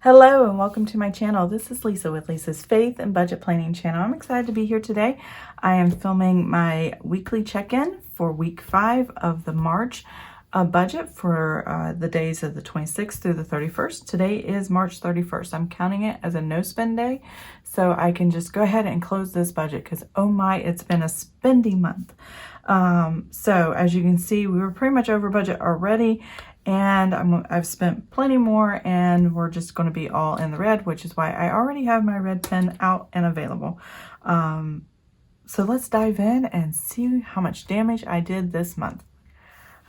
Hello and welcome to my channel. This is Lisa with Lisa's Faith and Budget Planning channel. I'm excited to be here today. I am filming my weekly check-in for week 5 of the March budget for the days of the 26th through the 31st. Today is March 31st. I'm counting it as a no spend day, so I can just go ahead and close this budget because oh my, it's been a spending month. So as you can see, we were pretty much over budget already, and I've spent plenty more, and we're just going to be all in the red, which is why I already have my red pen out and available. So let's dive in and see how much damage I did this month.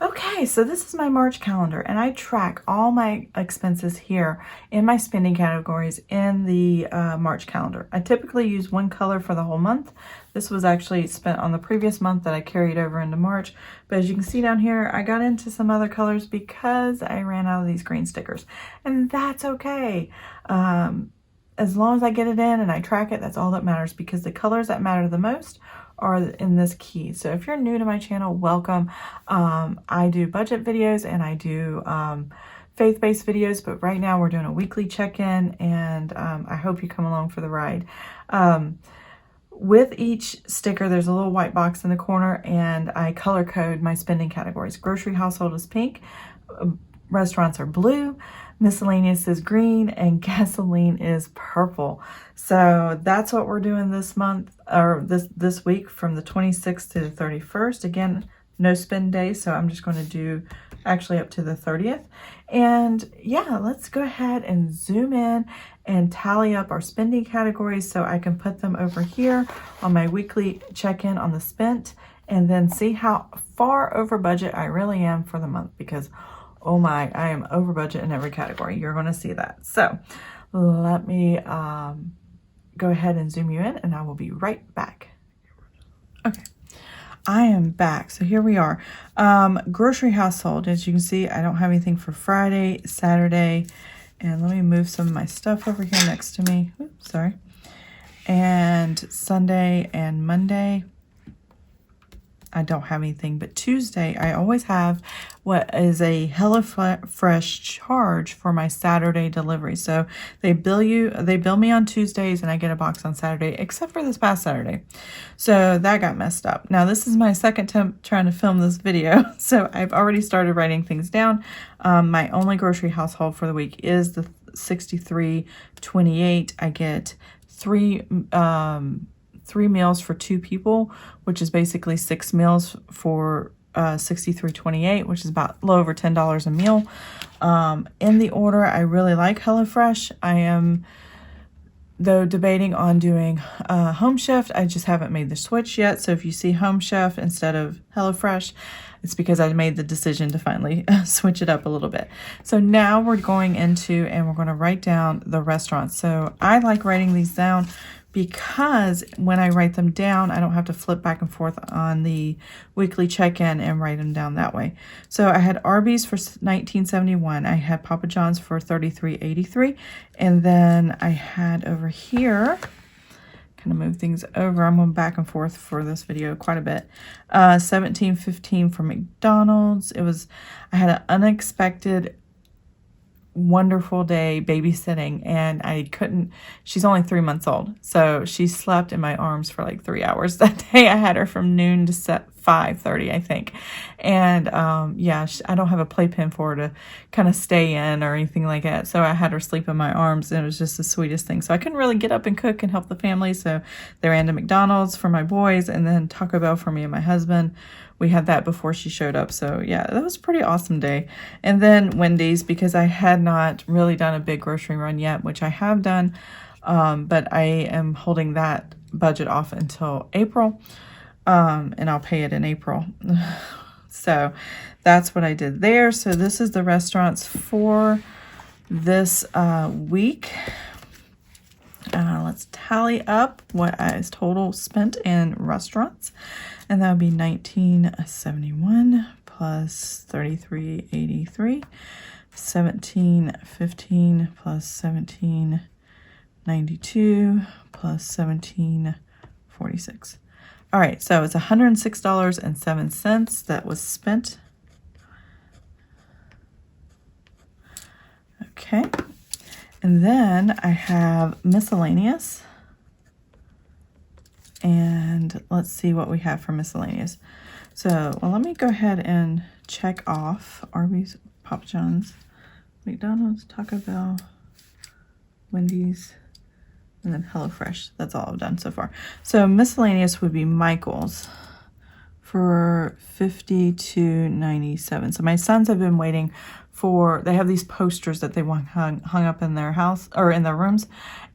Okay, so this is my March calendar, and I track all my expenses here in my spending categories in the March calendar. I typically use one color for the whole month. This was actually spent on the previous month that I carried over into March, but as you can see down here, I got into some other colors because I ran out of these green stickers, and that's okay. As long as I get it in and I track it, that's all that matters, because the colors that matter the most are in this key. So if you're new to my channel, welcome. I do budget videos and I do faith-based videos, but right now we're doing a weekly check-in, and I hope you come along for the ride. With each sticker, there's a little white box in the corner, and I color code my spending categories. Grocery household is pink, restaurants are blue, miscellaneous is green, and gasoline is purple. So that's what we're doing this month, or this week, from the 26th to the 31st. Again, no spend day, so I'm just going to do actually up to the 30th. And yeah, let's go ahead and zoom in and tally up our spending categories so I can put them over here on my weekly check-in on the spent, and then see how far over budget I really am for the month, because oh my, I am over budget in every category. You're going to see that. So let me go ahead and zoom you in, and I will be right back. Okay, I am back. So here we are. Grocery household. As you can see, I don't have anything for Friday, Saturday, and let me move some of my stuff over here next to me. Oops, sorry. And Sunday and Monday, I don't have anything, but Tuesday I always have what is a HelloFresh charge for my Saturday delivery. So they bill me on Tuesdays, and I get a box on Saturday, except for this past Saturday. So that got messed up. Now this is my second attempt trying to film this video, so I've already started writing things down. My only grocery household for the week is the $63.28. I get three meals for 2 people, which is basically 6 meals for $63.28, which is about a little over $10 a meal. In the order, I really like HelloFresh. I am, though, debating on doing Home Chef. I just haven't made the switch yet. So if you see Home Chef instead of HelloFresh, it's because I made the decision to finally switch it up a little bit. So now we're going into, and we're going to write down the restaurants. So I like writing these down because when I write them down, I don't have to flip back and forth on the weekly check-in and write them down that way. So I had Arby's for $19.71. I had Papa John's for $33.83. And then I had over here, kind of move things over. I'm going back and forth for this video quite a bit. $17.15 for McDonald's. I had an unexpected wonderful day babysitting, and she's only 3 months old, so she slept in my arms for like 3 hours that day. I had her from noon to 5:30, I think. And yeah, I don't have a playpen for her to kind of stay in or anything like that, so I had her sleep in my arms, and it was just the sweetest thing. So I couldn't really get up and cook and help the family, so they ran to McDonald's for my boys, and then Taco Bell for me and my husband. We had that before she showed up. So yeah, that was a pretty awesome day. And then Wendy's, because I had not really done a big grocery run yet, which I have done, but I am holding that budget off until April, and I'll pay it in April. So that's what I did there. So this is the restaurants for this week. Let's tally up what is total spent in restaurants, and that would be $19.71 plus $33.83, $17.15 plus $17.92 plus $17.46. All right, so it's $106.07 that was spent. Okay. And then I have miscellaneous. And let's see what we have for miscellaneous. So, well, let me go ahead and check off Arby's, Papa John's, McDonald's, Taco Bell, Wendy's, and then HelloFresh. That's all I've done so far. So miscellaneous would be Michael's for $52.97. So my sons have been waiting for, they have these posters that they want hung up in their house or in their rooms.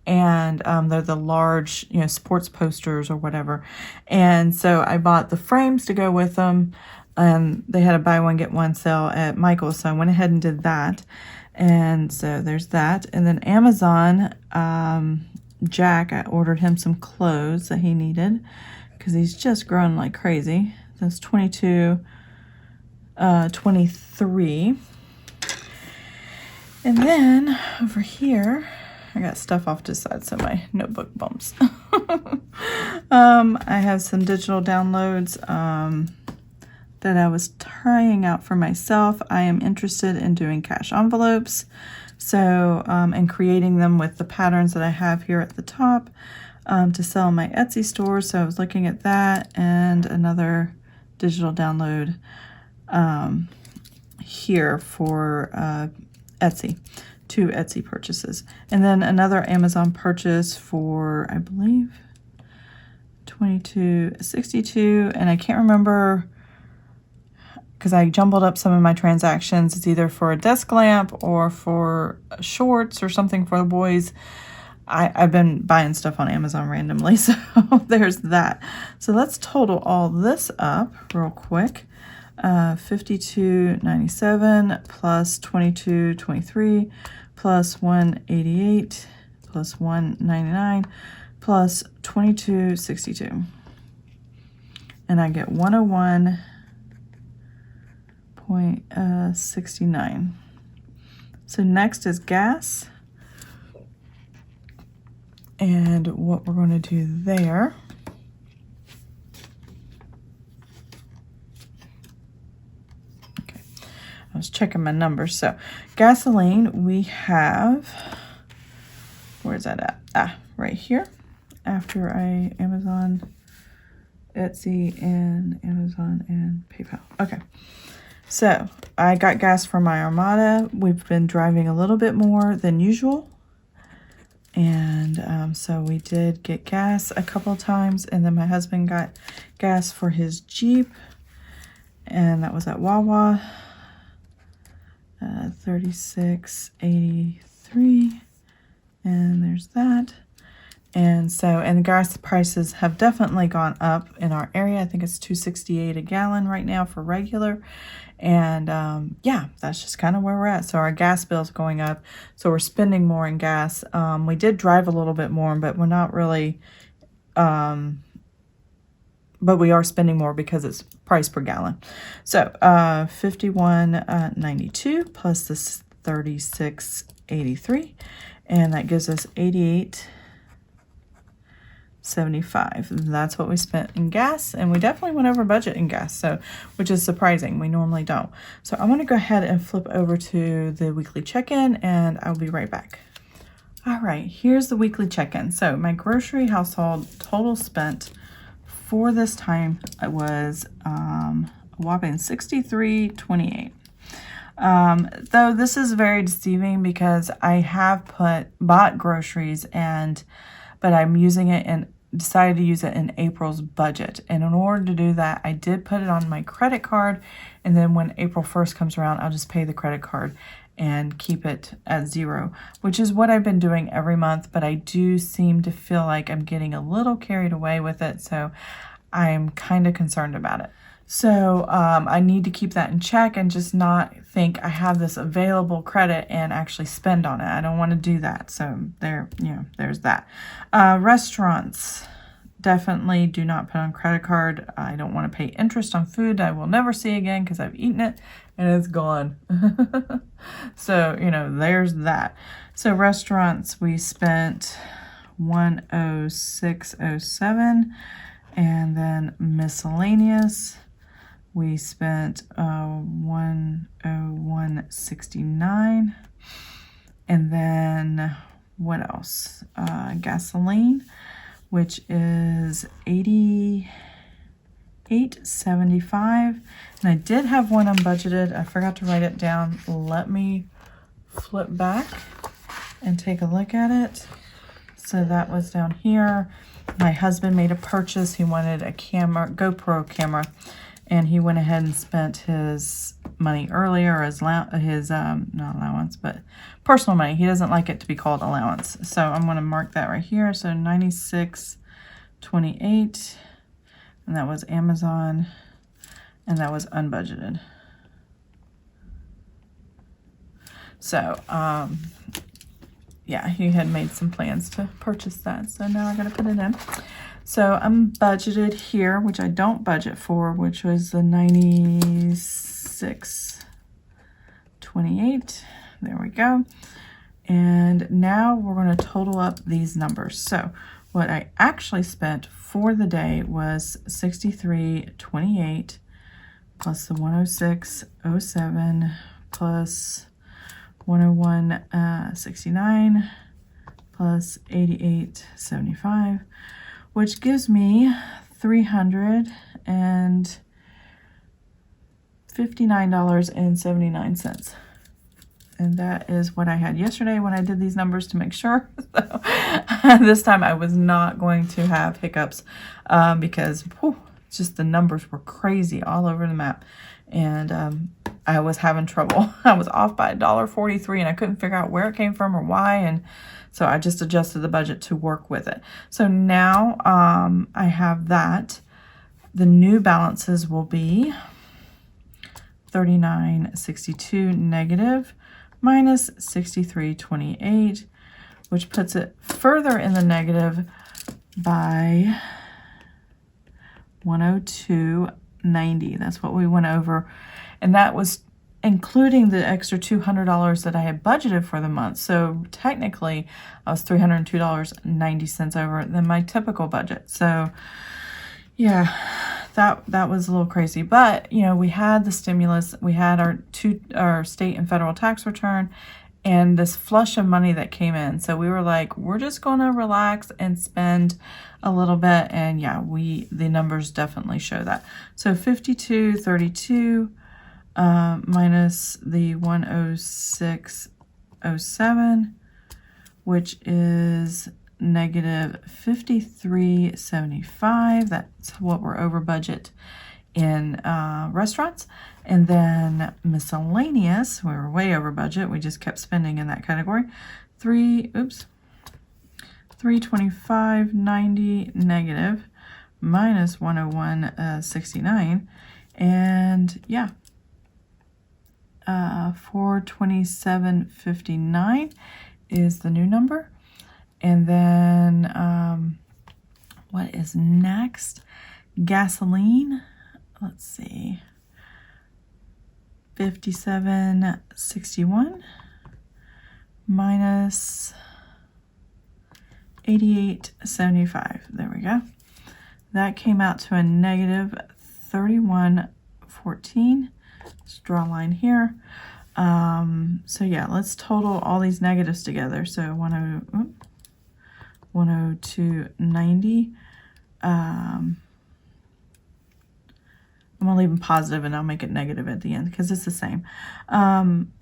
And they're the large, you know, sports posters or whatever. And so I bought the frames to go with them. And they had a buy one, get one sale at Michael's. So I went ahead and did that. And so there's that. And then Amazon, Jack, I ordered him some clothes that he needed because he's just growing like crazy. That's $22.23. And then over here, I got stuff off to the side so my notebook bumps. I have some digital downloads that I was trying out for myself. I am interested in doing cash envelopes. So, and creating them with the patterns that I have here at the top to sell in my Etsy store. So I was looking at that and another digital download here for Etsy. 2 Etsy purchases. And then another Amazon purchase for, I believe, $22.62. And I can't remember because I jumbled up some of my transactions. It's either for a desk lamp or for shorts or something for the boys. I've been buying stuff on Amazon randomly, so there's that. So let's total all this up real quick. $52.97 plus $22.23 plus $188 plus $199 plus $22.62. And I get $101.69. So next is gas. And what we're going to do there I was checking my numbers. So gasoline, we have, where's that at? Right here. After I Amazon, Etsy, and Amazon and PayPal. Okay. So I got gas for my Armada. We've been driving a little bit more than usual. And so we did get gas a couple of times. And then my husband got gas for his Jeep. And that was at Wawa. $36.83, and there's that. And so, and the gas prices have definitely gone up in our area. I think it's $2.68 a gallon right now for regular. And yeah, that's just kind of where we're at. So our gas bill's going up. So we're spending more in gas. We did drive a little bit more, but we're not really, but we are spending more because it's price per gallon. So $51.92 plus this $36.83, and that gives us $88.75. That's what we spent in gas, and we definitely went over budget in gas, so which is surprising. We normally don't. So I'm going to go ahead and flip over to the weekly check-in, and I'll be right back. All right, here's the weekly check-in. So my grocery household total spent for this time it was a whopping $63.28. Though this is very deceiving because I have bought groceries but I'm using it and decided to use it in April's budget. And in order to do that, I did put it on my credit card. And then when April 1st comes around, I'll just pay the credit card and keep it at zero, which is what I've been doing every month. But I do seem to feel like I'm getting a little carried away with it. So I'm kind of concerned about it. So I need to keep that in check and just not think I have this available credit and actually spend on it. I don't want to do that. So there's that. Restaurants, definitely do not put on credit card. I don't want to pay interest on food I will never see again because I've eaten it and it's gone. So, there's that. So restaurants, we spent $106.07, and then miscellaneous, we spent $101.69. And then what else? Gasoline, which is $88.75. And I did have one unbudgeted. I forgot to write it down. Let me flip back and take a look at it. So that was down here. My husband made a purchase. He wanted a camera, GoPro camera, and he went ahead and spent his money earlier, his not allowance, but personal money. He doesn't like it to be called allowance. So I'm going to mark that right here. So $96.28, and that was Amazon, and that was unbudgeted. So, yeah, he had made some plans to purchase that. So now I got to put it in. So I'm budgeted here, which I don't budget for, which was the $96.28. There we go. And now we're going to total up these numbers. So what I actually spent for the day was $63.28 plus the $106.07 plus $101.69 plus $88.75, which gives me $359.79. And that is what I had yesterday when I did these numbers to make sure. So this time I was not going to have hiccups because just the numbers were crazy all over the map. And I was having trouble. I was off by $1.43 and I couldn't figure out where it came from or why. And so I just adjusted the budget to work with it. So now I have that. The new balances will be $39.62 negative minus $63.28, which puts it further in the negative by $102.90. That's what we went over. And that was including the extra $200 that I had budgeted for the month. So technically, I was $302.90 over than my typical budget. So yeah, that was a little crazy. But, you know, we had the stimulus, we had our state and federal tax return, and this flush of money that came in. So we were like, we're just going to relax and spend a little bit. And yeah, the numbers definitely show that. So $52.32 minus the $106.07, which is negative $53.75. That's what we're over budget in restaurants. And then miscellaneous, we were way over budget. We just kept spending in that category. $325.90 negative minus $101.69. And yeah, $427.59 is the new number. And then what is next? Gasoline. Let's see. $57.61 minus $88.75. There we go. That came out to a negative $31.14. Let's draw a line here. So yeah, let's total all these negatives together. So 102.90. I'm going to leave them positive and I'll make it negative at the end because it's the same.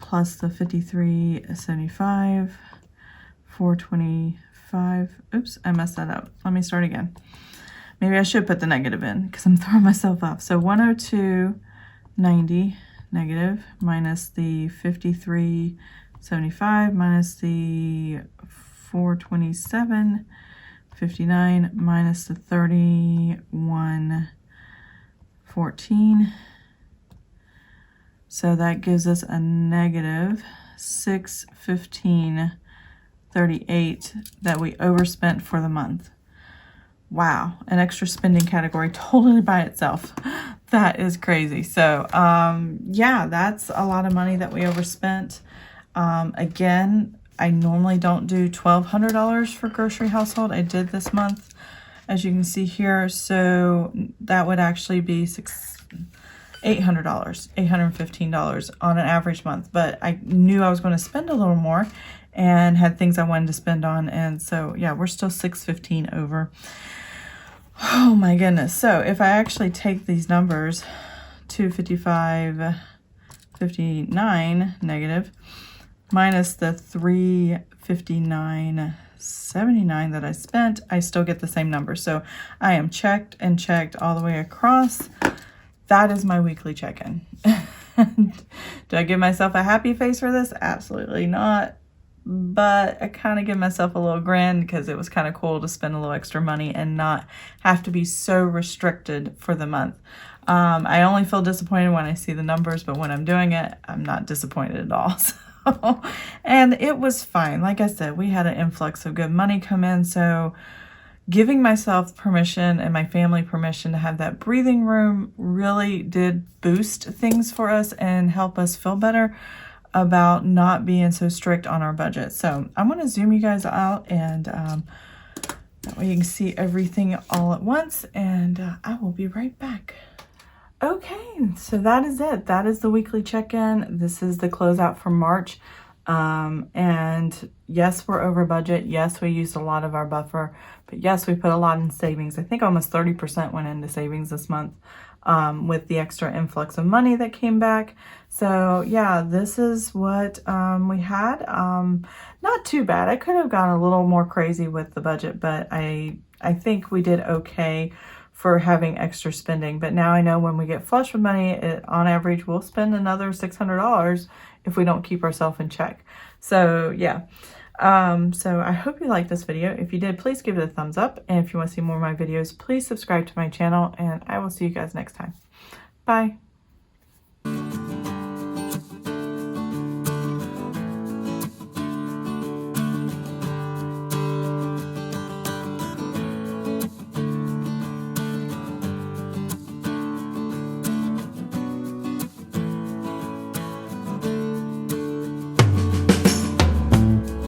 Plus the $53.75, $425. Oops, I messed that up. Let me start again. Maybe I should put the negative in because I'm throwing myself off. So 102.90 negative minus the 53.75 minus the 427.59 minus the 31.14. So that gives us a negative 615.38 that we overspent for the month. Wow, an extra spending category totally by itself. That is crazy. So yeah, that's a lot of money that we overspent. Again, I normally don't do $1,200 for grocery household. I did this month, as you can see here. So that would actually be $815 on an average month. But I knew I was going to spend a little more and had things I wanted to spend on. And so, yeah, we're still $615 over. Oh my goodness. So if I actually take these numbers, 255.59 negative minus the 359.79 that I spent, I still get the same number. So I am checked and checked all the way across. That is my weekly check-in. Do I give myself a happy face for this? Absolutely not. But I kind of give myself a little grin because it was kind of cool to spend a little extra money and not have to be so restricted for the month. I only feel disappointed when I see the numbers, but when I'm doing it, I'm not disappointed at all. So, and it was fine. Like I said, we had an influx of good money come in, so giving myself permission and my family permission to have that breathing room really did boost things for us and help us feel better about not being so strict on our budget. So I'm going to zoom you guys out, and that way you can see everything all at once, and I will be right back. Okay, so that is it. That is the weekly check-in. This is the closeout for March. And yes, we're over budget. Yes, we used a lot of our buffer, but yes, we put a lot in savings. I think almost 30% went into savings this month, with the extra influx of money that came back. So yeah, this is what we had. Not too bad. I could have gone a little more crazy with the budget, but I think we did okay for having extra spending. But now I know when we get flush with money, on average, we'll spend another $600 if we don't keep ourselves in check. So yeah. So I hope you liked this video. If you did, please give it a thumbs up. And if you want to see more of my videos, please subscribe to my channel, and I will see you guys next time. Bye.